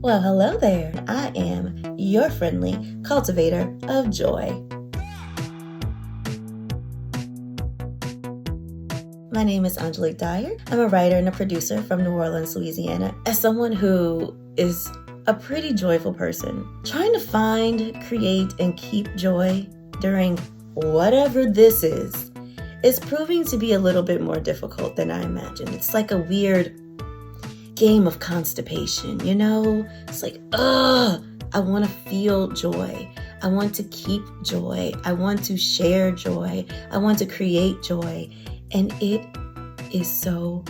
Well, hello there. I am your friendly cultivator of joy. My name is Angelique Dyer. I'm a writer and a producer from New Orleans, Louisiana. As someone who is a pretty joyful person, trying to find, create, and keep joy during whatever this is proving to be a little bit more difficult than I imagined. It's like a weird game of constipation, you know? It's like, I want to feel joy. I want to keep joy. I want to share joy. I want to create joy. And it is so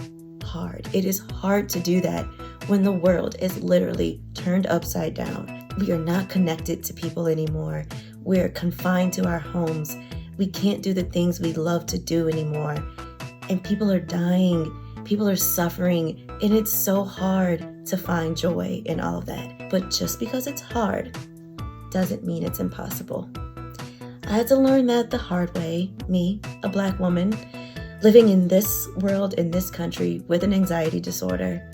hard. It is hard to do that when the world is literally turned upside down. We are not connected to people anymore. We're confined to our homes. We can't do the things we love to do anymore. And people are dying. People are suffering, and it's so hard to find joy in all of that. But just because it's hard doesn't mean it's impossible. I had to learn that the hard way. Me, a Black woman, living in this world, in this country, with an anxiety disorder,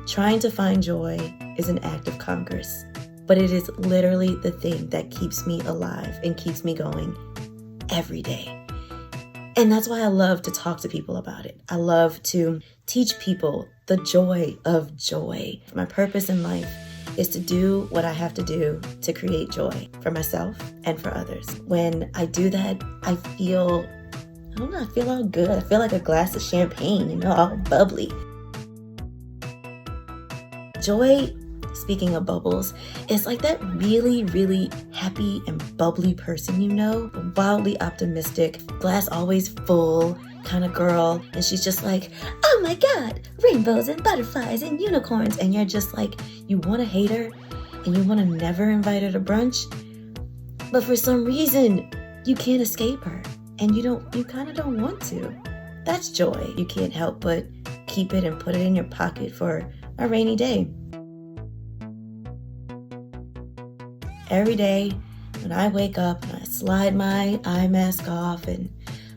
trying to find joy is an act of Congress. But it is literally the thing that keeps me alive and keeps me going every day. And that's why I love to talk to people about it. I love to teach people the joy of joy. My purpose in life is to do what I have to do to create joy for myself and for others. When I do that, I feel all good. I feel like a glass of champagne, all bubbly. Joy, speaking of bubbles, is like that really, really happy and bubbly person, wildly optimistic, glass always full kind of girl. And she's just like, oh my God, rainbows and butterflies and unicorns. And you're just like, you want to hate her and you want to never invite her to brunch. But for some reason, you can't escape her and you kind of don't want to. That's joy. You can't help but keep it and put it in your pocket for a rainy day. Every day when I wake up and I slide my eye mask off and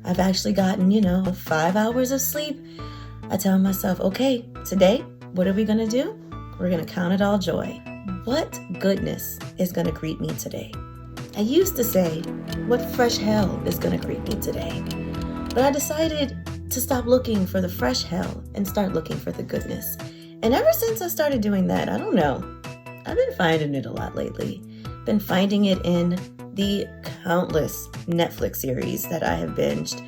I've actually gotten, 5 hours of sleep, I tell myself, okay, today, what are we going to do? We're going to count it all joy. What goodness is going to greet me today? I used to say, what fresh hell is going to greet me today? But I decided to stop looking for the fresh hell and start looking for the goodness. And ever since I started doing that, I don't know, I've been finding it a lot lately. Been finding it in the countless Netflix series that I have binged.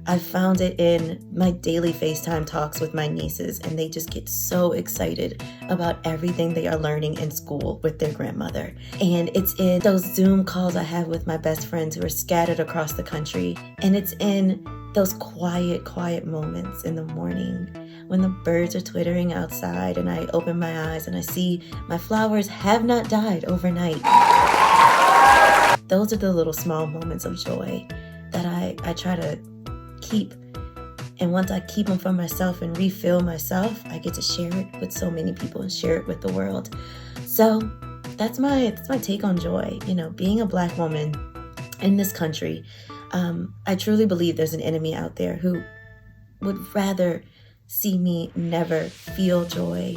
I've found it in my daily FaceTime talks with my nieces, and they just get so excited about everything they are learning in school with their grandmother. And it's in those Zoom calls I have with my best friends who are scattered across the country. And it's in those quiet moments in the morning when the birds are twittering outside and I open my eyes and I see my flowers have not died overnight. Those are the little small moments of joy that I try to keep. And once I keep them for myself and refill myself, I get to share it with so many people and share it with the world. So that's my take on joy. Being a Black woman in this country, I truly believe there's an enemy out there who would rather see me never feel joy,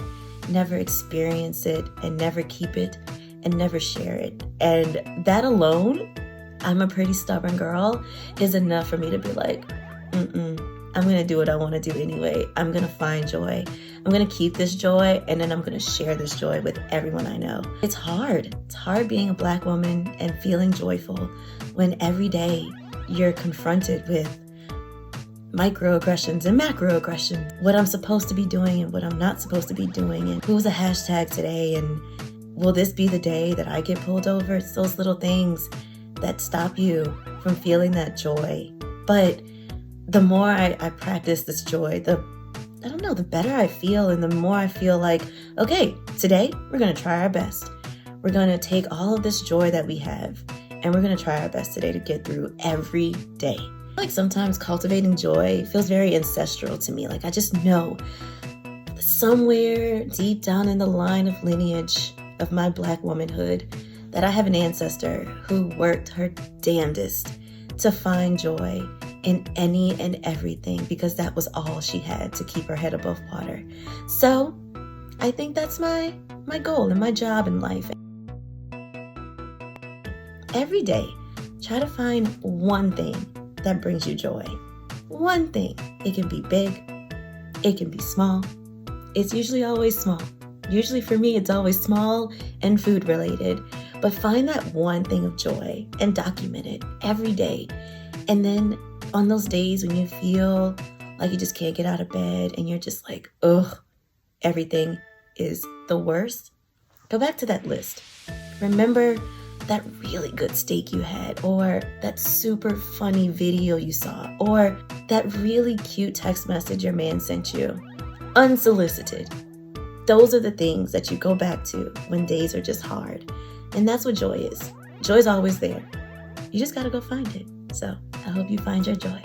never experience it, and never keep it, and never share it. And that alone, I'm a pretty stubborn girl, is enough for me to be like, I'm going to do what I want to do anyway. I'm going to find joy. I'm going to keep this joy, and then I'm going to share this joy with everyone I know. It's hard. It's hard being a Black woman and feeling joyful when every day you're confronted with microaggressions and macroaggressions, what I'm supposed to be doing and what I'm not supposed to be doing, and who's a hashtag today, and will this be the day that I get pulled over? It's those little things that stop you from feeling that joy. But the more I practice this joy, the better I feel, and the more I feel like, okay, today we're going to try our best. We're going to take all of this joy that we have, and we're going to try our best today to get through every day. Like sometimes cultivating joy feels very ancestral to me. Like I just know somewhere deep down in the line of lineage of my Black womanhood that I have an ancestor who worked her damnedest to find joy in any and everything, because that was all she had to keep her head above water. So I think that's my goal and my job in life. Every day, try to find one thing that brings you joy. One thing. It can be big. It can be small. It's usually always small. Usually for me, it's always small and food related. But find that one thing of joy and document it every day. And then on those days when you feel like you just can't get out of bed and you're just like, ugh, everything is the worst, go back to that list. Remember that really good steak you had, or that super funny video you saw, or that really cute text message your man sent you, unsolicited. Those are the things that you go back to when days are just hard. And that's what joy is. Joy's always there. You just gotta go find it. So I hope you find your joy.